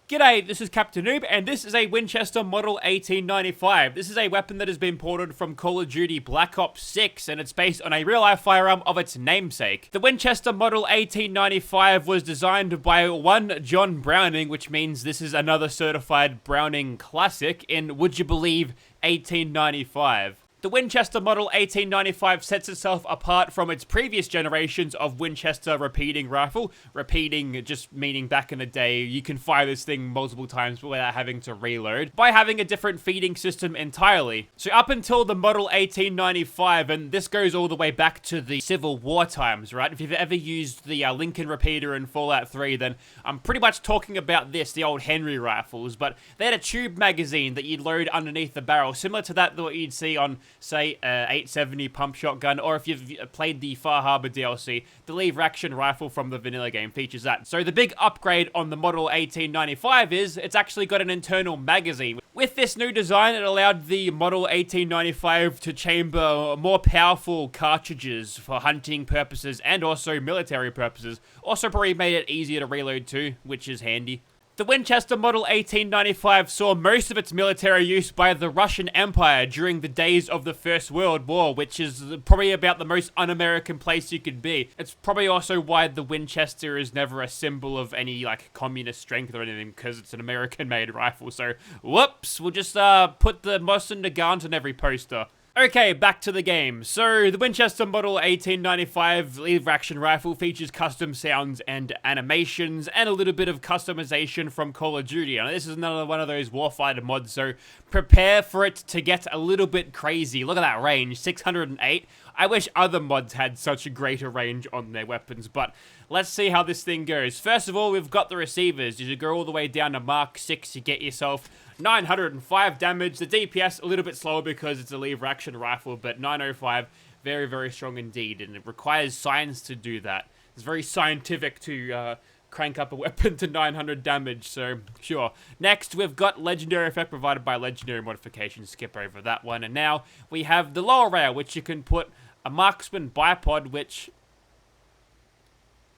G'day, this is Captainoob, and this is a Winchester Model 1895. This is a weapon that has been ported from Call of Duty Black Ops 6, and it's based on a real-life firearm of its namesake. The Winchester Model 1895 was designed by one John Browning, which means this is another certified Browning classic in, would you believe, 1895. The Winchester Model 1895 sets itself apart from its previous generations of Winchester repeating rifle. Repeating just meaning back in the day, you can fire this thing multiple times without having to reload, by having a different feeding system entirely. So up until the Model 1895, and this goes all the way back to the Civil War times, right? If you've ever used the Lincoln repeater in Fallout 3, then I'm pretty much talking about this, the old Henry rifles, but they had a tube magazine that you'd load underneath the barrel, similar to that you'd see on, say, 870 pump shotgun, or if you've played the Far Harbor DLC, the lever action rifle from the vanilla game features that. So the big upgrade on the Model 1895 is it's actually got an internal magazine. With this new design, it allowed the Model 1895 to chamber more powerful cartridges for hunting purposes and also military purposes. Also probably made it easier to reload too, which is handy. The Winchester Model 1895 saw most of its military use by the Russian Empire during the days of the First World War, which is probably about the most un-American place you could be. It's probably also why the Winchester is never a symbol of any, like, communist strength or anything, because it's an American-made rifle, so whoops, we'll just put the Mosin Nagant on every poster. Okay, back to the game. So, the Winchester Model 1895 lever-action rifle features custom sounds and animations, and a little bit of customization from Call of Duty. Now, this is another one of those Warfighter mods, so prepare for it to get a little bit crazy. Look at that range, 608. I wish other mods had such a greater range on their weapons, but let's see how this thing goes. First of all, we've got the receivers. You go all the way down to Mark 6, you get yourself 905 damage. The DPS a little bit slower because it's a lever action rifle, but 905, very, very strong indeed, and it requires science to do that. It's very scientific to crank up a weapon to 900 damage, so sure. Next, we've got legendary effect provided by legendary modification. Skip over that one. And now we have the lower rail, which you can put a marksman bipod, which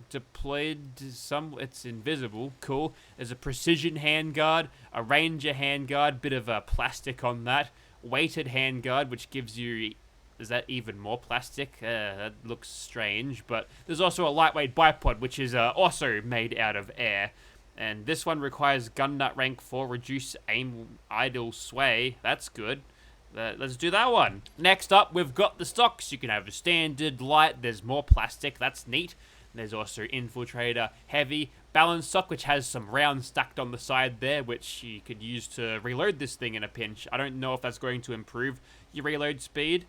deployed it's invisible. Cool. There's a precision handguard, a ranger handguard, bit of a plastic on that, weighted handguard, which gives you, is that even more plastic? That looks strange, but there's also a lightweight bipod, which is also made out of air. And this one requires gun nut rank 4, reduce aim idle sway. That's good. Let's do that one. Next up, we've got the stocks. You can have a standard, light, there's more plastic, that's neat. There's also infiltrator, heavy, balance stock, which has some rounds stacked on the side there, which you could use to reload this thing in a pinch. I don't know if that's going to improve your reload speed,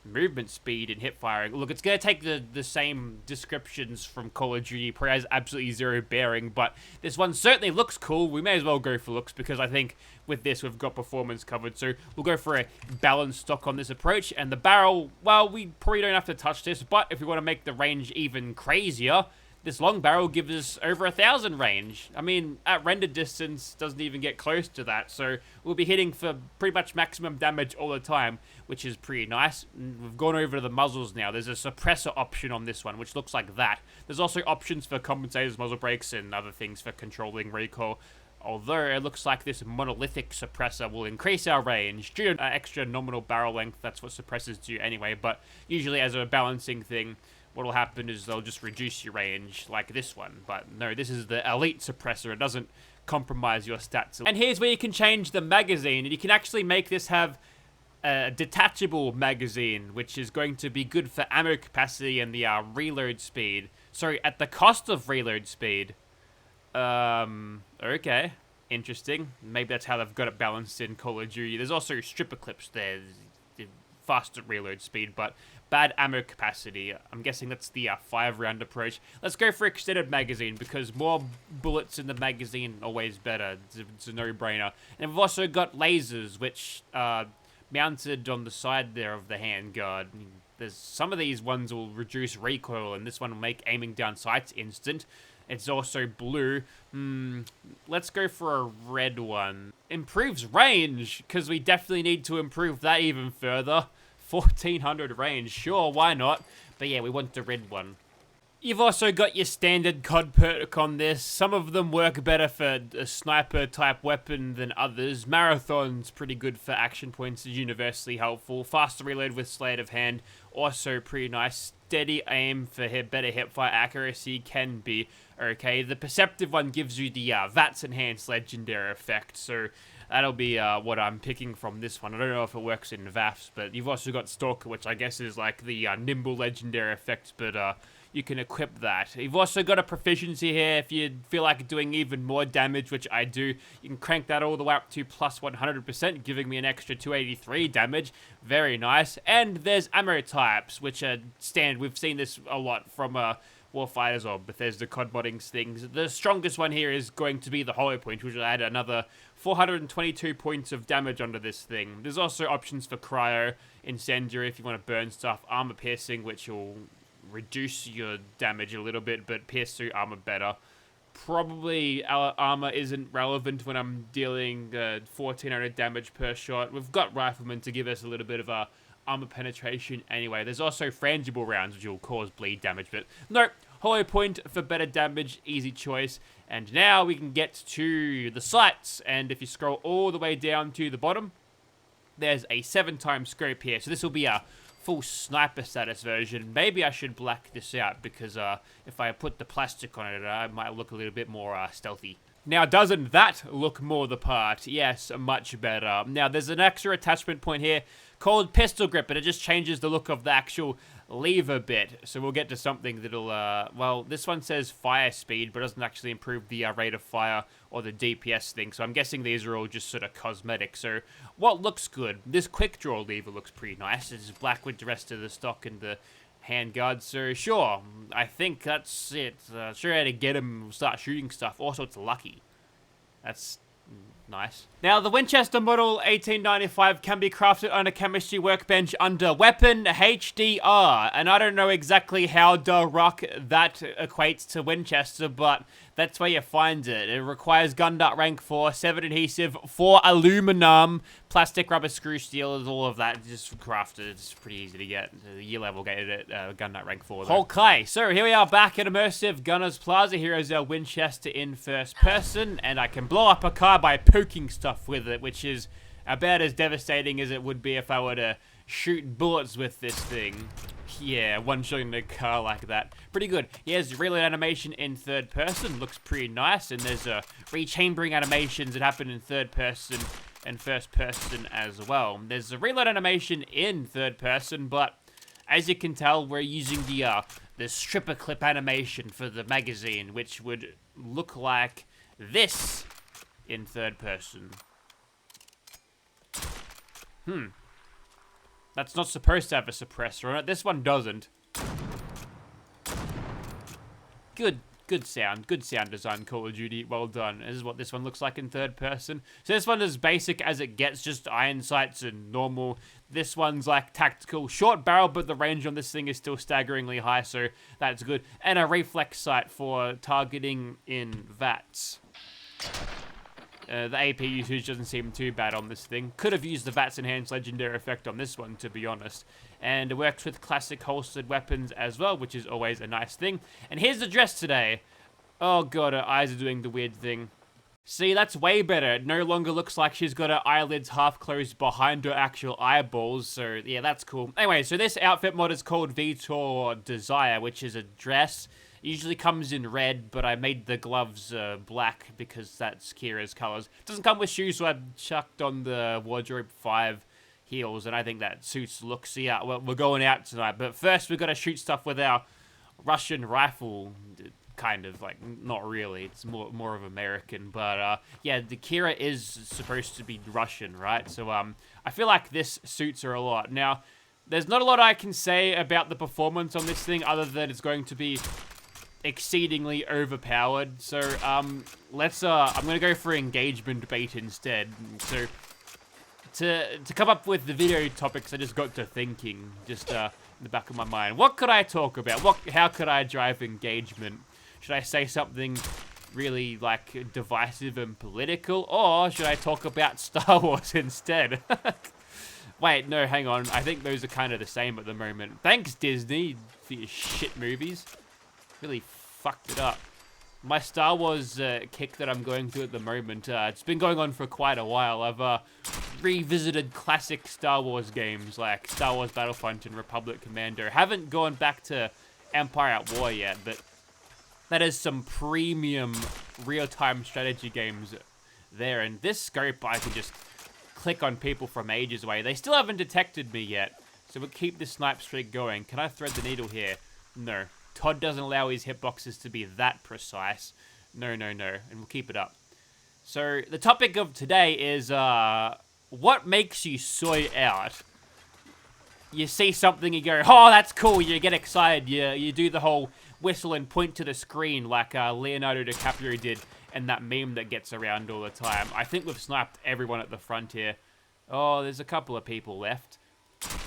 movement speed, and hip firing. Look, it's going to take the same descriptions from Call of Duty. Probably has absolutely zero bearing, but this one certainly looks cool. We may as well go for looks, because I think with this we've got performance covered. So we'll go for a balanced stock on this approach. And the barrel, well, we probably don't have to touch this, but if we want to make the range even crazier, this long barrel gives us over 1,000 range. I mean, at render distance, doesn't even get close to that. So we'll be hitting for pretty much maximum damage all the time, which is pretty nice. We've gone over to the muzzles now. There's a suppressor option on this one, which looks like that. There's also options for compensators, muzzle brakes, and other things for controlling recoil. Although it looks like this monolithic suppressor will increase our range due to extra nominal barrel length. That's what suppressors do anyway, but usually as a balancing thing, what'll happen is they'll just reduce your range like this one. But no, this is the elite suppressor. It doesn't compromise your stats. And here's where you can change the magazine, and you can actually make this have a detachable magazine, which is going to be good for ammo capacity and the reload speed. Sorry, at the cost of reload speed. Okay. Interesting. Maybe that's how they've got it balanced in Call of Duty. There's also stripper clips there. Faster reload speed, but bad ammo capacity. I'm guessing that's the 5-round approach. Let's go for extended magazine, because more bullets in the magazine always better. It's a no-brainer. And we've also got lasers, which mounted on the side there of the handguard. There's some of these ones will reduce recoil, and this one will make aiming down sights instant. It's also blue. Let's go for a red one. Improves range, because we definitely need to improve that even further. 1400 range, sure, why not? But yeah, we want the red one. You've also got your standard COD perk on this. Some of them work better for a sniper type weapon than others. Marathon's pretty good for action points, is universally helpful. Faster reload with sleight of hand, also pretty nice. Steady aim for better hipfire accuracy can be okay. The perceptive one gives you the VATS enhanced legendary effect, so that'll be what I'm picking from this one. I don't know if it works in VAFs, but you've also got Stalker, which I guess is like the nimble legendary effect, but you can equip that. You've also got a proficiency here if you feel like doing even more damage, which I do. You can crank that all the way up to plus 100%, giving me an extra 283 damage. Very nice. And there's ammo types, which are standard. We've seen this a lot from Warfighters or Bethesda COD modding things. The strongest one here is going to be the Hollow Point, which will add another 422 points of damage onto this thing. There's also options for Cryo, Incendiary if you want to burn stuff, Armor Piercing, which will reduce your damage a little bit, but pierce through armor better. Probably our armor isn't relevant when I'm dealing 1400 damage per shot. We've got Rifleman to give us a little bit of armor penetration anyway. There's also frangible rounds, which will cause bleed damage, but no, Hollow Point for better damage, easy choice. And now we can get to the sights, and if you scroll all the way down to the bottom, there's a 7x scope here, so this will be a full sniper status version. Maybe I should black this out because if I put the plastic on it, it might look a little bit more stealthy. Now, doesn't that look more the part? Yes, much better. Now, there's an extra attachment point here called Pistol Grip, and it just changes the look of the actual lever bit. So we'll get to something that'll, well, this one says fire speed, but doesn't actually improve the rate of fire or the DPS thing. So I'm guessing these are all just sort of cosmetic. So what looks good? This quick draw lever looks pretty nice. It's black with the rest of the stock and the handguard. So sure, I think that's it. Sure how to get him start shooting stuff. Also, it's lucky. That's nice. Now, the Winchester Model 1895 can be crafted on a chemistry workbench under Weapon HDR, and I don't know exactly how ruck that equates to Winchester, but that's where you find it. It requires gun nut rank 4, 7 adhesive, 4 aluminum, plastic, rubber, screw, steel, all of that just crafted. It's pretty easy to get. The year level gated at gun nut rank 4. Though. Okay, so here we are back at Immersive Gunners Plaza. Here is our Winchester in first person, and I can blow up a car by poking stuff with it, which is about as devastating as it would be if I were to shoot bullets with this thing. Yeah, one-shotting the car like that. Pretty good. Here's reload animation in third person. Looks pretty nice. And there's rechambering animations that happen in third person and first person as well. There's a reload animation in third person, but as you can tell, we're using the stripper clip animation for the magazine, which would look like this in third person. That's not supposed to have a suppressor on it. This one doesn't. Good sound design, Call of Duty. Well done. This is what this one looks like in third person. So this one is basic as it gets, just iron sights and normal. This one's like tactical, short barrel, but the range on this thing is still staggeringly high, so that's good. And a reflex sight for targeting in VATS. The AP usage doesn't seem too bad on this thing. Could have used the VATS enhanced legendary effect on this one, to be honest. And it works with classic holstered weapons as well, which is always a nice thing. And here's the dress today. Oh god, her eyes are doing the weird thing. See, that's way better. It no longer looks like she's got her eyelids half closed behind her actual eyeballs. So yeah, that's cool. Anyway, so this outfit mod is called Vitor Desire, which is a dress. Usually comes in red, but I made the gloves black because that's Kira's colors. Doesn't come with shoes, so I chucked on the Wardrobe 5 heels, and I think that suits the look. So yeah, well, we're going out tonight, but first we've got to shoot stuff with our Russian rifle. Kind of, like, not really. It's more of American, but yeah, the Kira is supposed to be Russian, right? So I feel like this suits her a lot. Now, there's not a lot I can say about the performance on this thing other than it's going to be exceedingly overpowered. So I'm gonna go for engagement bait instead. So to come up with the video topics, I just got to thinking, just in the back of my mind, what could I talk about? How could I drive engagement? Should I say something really like divisive and political, or should I talk about Star Wars instead? Wait, no, hang on. I think those are kind of the same at the moment. Thanks, Disney, for your shit movies. Really fucked it up. My Star Wars kick that I'm going through at the moment, it's been going on for quite a while. I've revisited classic Star Wars games like Star Wars Battlefront and Republic Commando. Haven't gone back to Empire at War yet, but that is some premium real-time strategy games there. And this scope, I can just click on people from ages away. They still haven't detected me yet, so we'll keep this snipe streak going. Can I thread the needle here? No. Todd doesn't allow his hitboxes to be that precise. No, no, no. And we'll keep it up. So, the topic of today is, what makes you soy out? You see something, you go, oh, that's cool. You get excited. You do the whole whistle and point to the screen like Leonardo DiCaprio did in that meme that gets around all the time. I think we've sniped everyone at the front here. Oh, there's a couple of people left.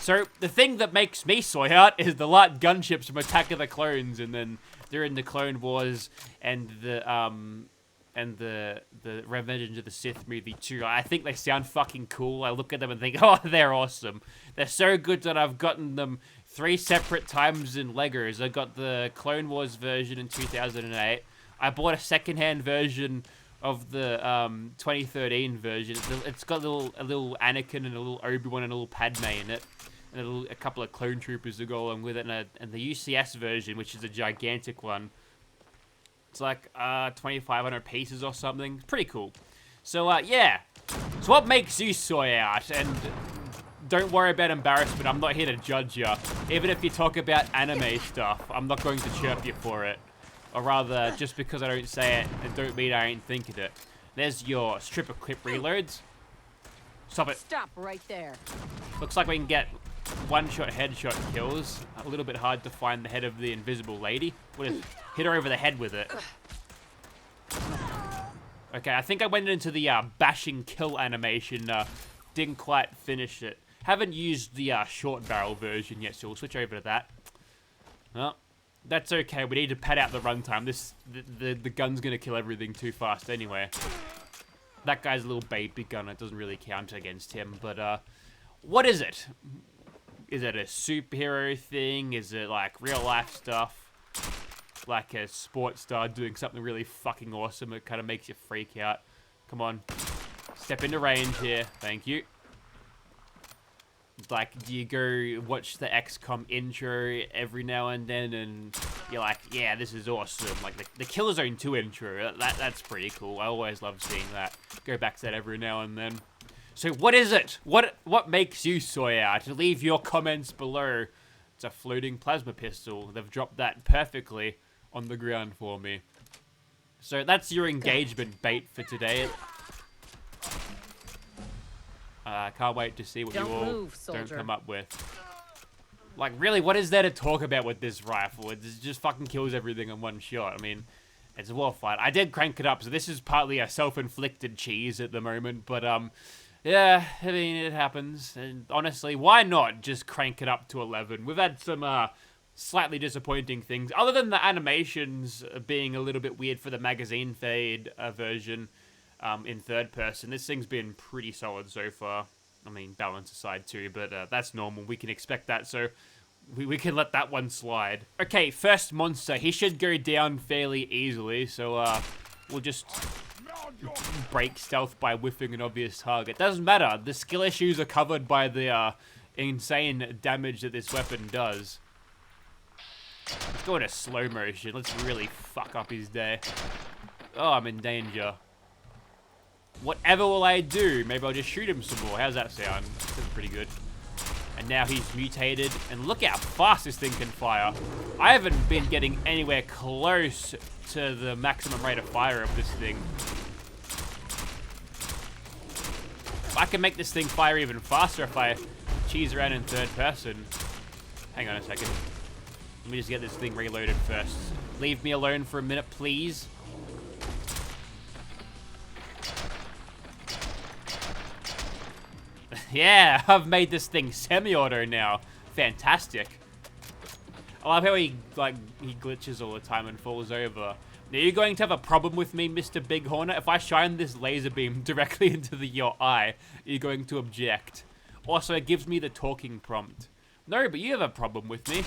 So, the thing that makes me soy out is the light gunships from Attack of the Clones, and then during the Clone Wars and the Revenge of the Sith movie too. I think they sound fucking cool. I look at them and think, oh, they're awesome. They're so good that I've gotten them 3 separate times in Legos. I got the Clone Wars version in 2008. I bought a secondhand version of the 2013 version. It's got a little Anakin and a little Obi-Wan and a little Padme in it, and a couple of clone troopers to go along with it, and the UCS version, which is a gigantic one. It's like 2,500 pieces or something. It's pretty cool. So yeah. So what makes you soy out? And don't worry about embarrassment. I'm not here to judge you. Even if you talk about anime stuff, I'm not going to chirp you for it. Or rather, just because I don't say it, it don't mean I ain't thinking it. There's your stripper clip reloads. Stop it. Stop right there. Looks like we can get one-shot headshot kills. A little bit hard to find the head of the invisible lady. We'll just hit her over the head with it. Okay, I think I went into the bashing kill animation. Didn't quite finish it. Haven't used the short barrel version yet, so we'll switch over to that. Well, that's okay. We need to pad out the runtime. The gun's gonna kill everything too fast anyway. That guy's a little baby gun. It doesn't really count against him. But what is it? Is it a superhero thing? Is it like real life stuff? Like a sports star doing something really fucking awesome. It kind of makes you freak out. Come on. Step into range here. Thank you. Like, do you go watch the XCOM intro every now and then and you're like, yeah, this is awesome. Like the Killzone 2 intro, that's pretty cool. I always love seeing that. Go back to that every now and then. So what is it? What makes you soy out? Leave your comments below. It's a floating plasma pistol. They've dropped that perfectly on the ground for me. So that's your engagement bait for today. Can't wait to see what you all don't come up with. Like, really, what is there to talk about with this rifle? It just fucking kills everything in one shot. I mean, it's a war fight. I did crank it up, so this is partly a self-inflicted cheese at the moment. But, yeah, I mean, it happens. And honestly, why not just crank it up to 11? We've had some slightly disappointing things. Other than the animations being a little bit weird for the magazine fade version. In third person. This thing's been pretty solid so far. I mean, balance aside too, but that's normal. We can expect that, so we can let that one slide. Okay, first monster. He should go down fairly easily, so we'll just break stealth by whiffing an obvious target. Doesn't matter. The skill issues are covered by the insane damage that this weapon does. Let's go into slow motion. Let's really fuck up his day. Oh, I'm in danger. Whatever will I do? Maybe I'll just shoot him some more. How's that sound? That's pretty good. And now he's mutated. And look how fast this thing can fire. I haven't been getting anywhere close to the maximum rate of fire of this thing. If I can make this thing fire even faster if I cheese around in third person. Hang on a second. Let me just get this thing reloaded first. Leave me alone for a minute, please. Yeah, I've made this thing semi-auto now. Fantastic. I love how he glitches all the time and falls over. Now, you're going to have a problem with me, Mr. Big Hornet. If I shine this laser beam directly into your eye, you're going to object. Also, it gives me the talking prompt. No, but you have a problem with me.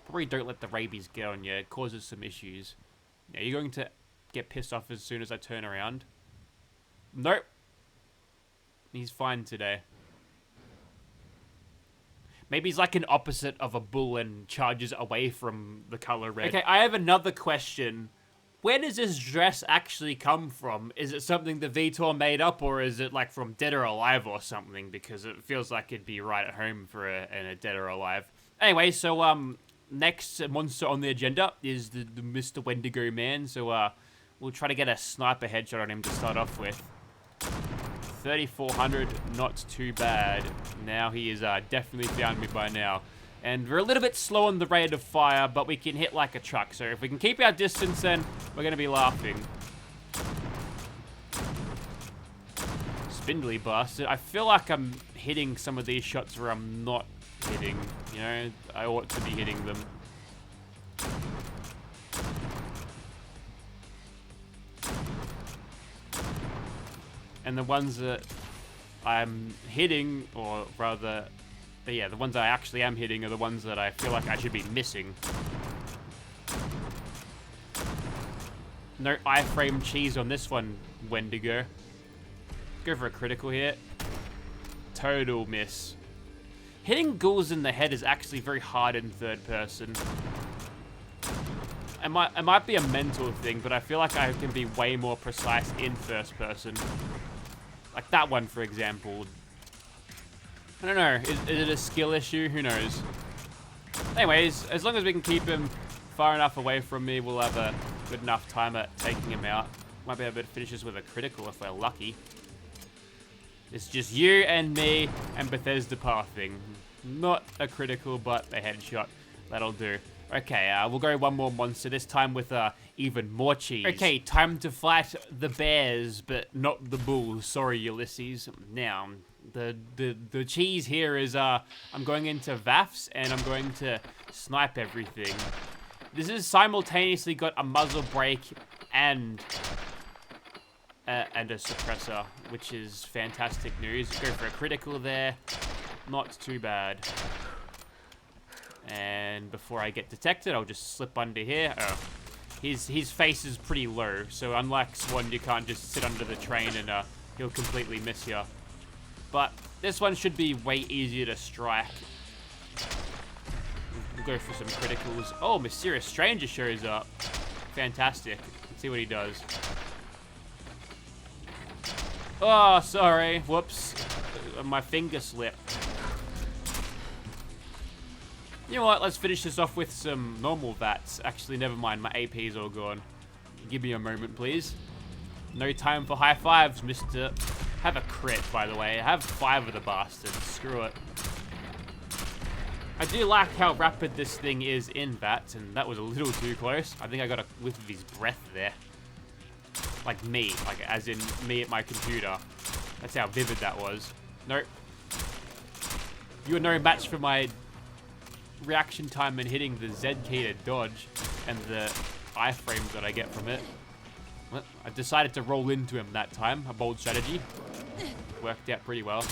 Probably don't let the rabies get on you. It causes some issues. Yeah, you're going to get pissed off as soon as I turn around. Nope. He's fine today. Maybe he's like an opposite of a bull and charges away from the color red. Okay, I have another question. Where does this dress actually come from? Is it something the Vitor made up, or is it like from Dead or Alive or something? Because it feels like it'd be right at home for a Dead or Alive. Anyway, so next monster on the agenda is the Mr. Wendigo man. So we'll try to get a sniper headshot on him to start off with. 3,400, not too bad. Now he is definitely found me by now. And we're a little bit slow on the rate of fire, but we can hit like a truck. So if we can keep our distance, then we're going to be laughing. Spindly bastard. I feel like I'm hitting some of these shots where I'm not hitting. You know, I ought to be hitting them. And the ones that I'm hitting, or rather, yeah, the ones I actually am hitting are the ones that I feel like I should be missing. No iframe cheese on this one, Wendigo. Go for a critical hit. Total miss. Hitting ghouls in the head is actually very hard in third person. It might be a mental thing, but I feel like I can be way more precise in first person. Like that one, for example. I don't know. Is it a skill issue? Who knows? Anyways, as long as we can keep him far enough away from me, we'll have a good enough time at taking him out. Might be able to finish this with a critical if we're lucky. It's just you and me and Bethesda pathing. Not a critical, but a headshot. That'll do. Okay, we'll go one more monster, this time with even more cheese. Okay, time to fight the bears, but not the bulls. Sorry, Ulysses. Now, the cheese here is I'm going into VAFs, and I'm going to snipe everything. This has simultaneously got a muzzle brake and a suppressor, which is fantastic news. Go for a critical there. Not too bad. And before I get detected, I'll just slip under here. Oh, his face is pretty low, so unlike Swan, you can't just sit under the train and he'll completely miss you. But this one should be way easier to strike. We'll go for some criticals. Oh, Mysterious Stranger shows up. Fantastic. Let's see what he does. Oh, sorry. Whoops. My finger slipped. You know what, let's finish this off with some normal VATs. Actually, never mind, my AP's all gone. Give me a moment, please. No time for high fives, mister. Have a crit, by the way. I have 5 of the bastards. Screw it. I do like how rapid this thing is in VATs, and that was a little too close. I think I got a whiff of his breath there. Like me, like as in me at my computer. That's how vivid that was. Nope. You are no match for my reaction time and hitting the Z key to dodge and the iframes that I get from it. Well, I decided to roll into him that time. A bold strategy. Worked out pretty well.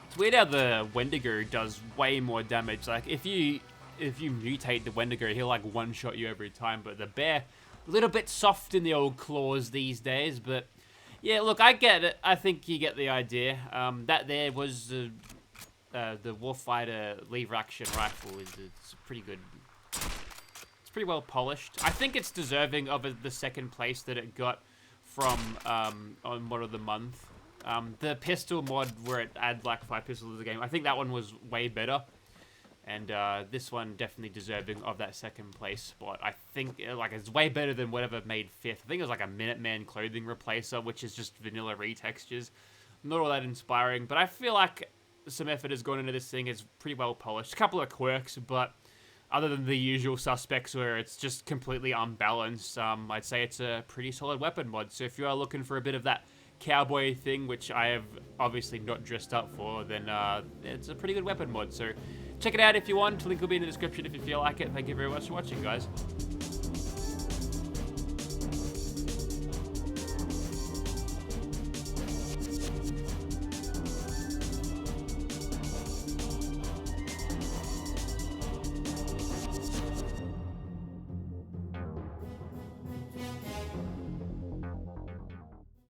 It's weird how the Wendigo does way more damage. Like if you mutate the Wendigo, he'll like one-shot you every time, but the bear, a little bit soft in the old claws these days, but yeah, look, I get it. I think you get the idea. That there was the Warfighter lever action rifle. It's pretty good. It's pretty well polished. I think it's deserving of the second place that it got from on Mod of the Month. The pistol mod where it adds like 5 pistols to the game, I think that one was way better. And this one definitely deserving of that second place spot. I think like it's way better than whatever made 5th. I think it was like a Minuteman clothing replacer, which is just vanilla retextures. Not all that inspiring, but I feel like some effort has gone into this thing. It's pretty well polished. A couple of quirks, but other than the usual suspects where it's just completely unbalanced, I'd say it's a pretty solid weapon mod. So if you are looking for a bit of that cowboy thing, which I have obviously not dressed up for, then it's a pretty good weapon mod. So check it out if you want. Link will be in the description if you feel like it. Thank you very much for watching, guys.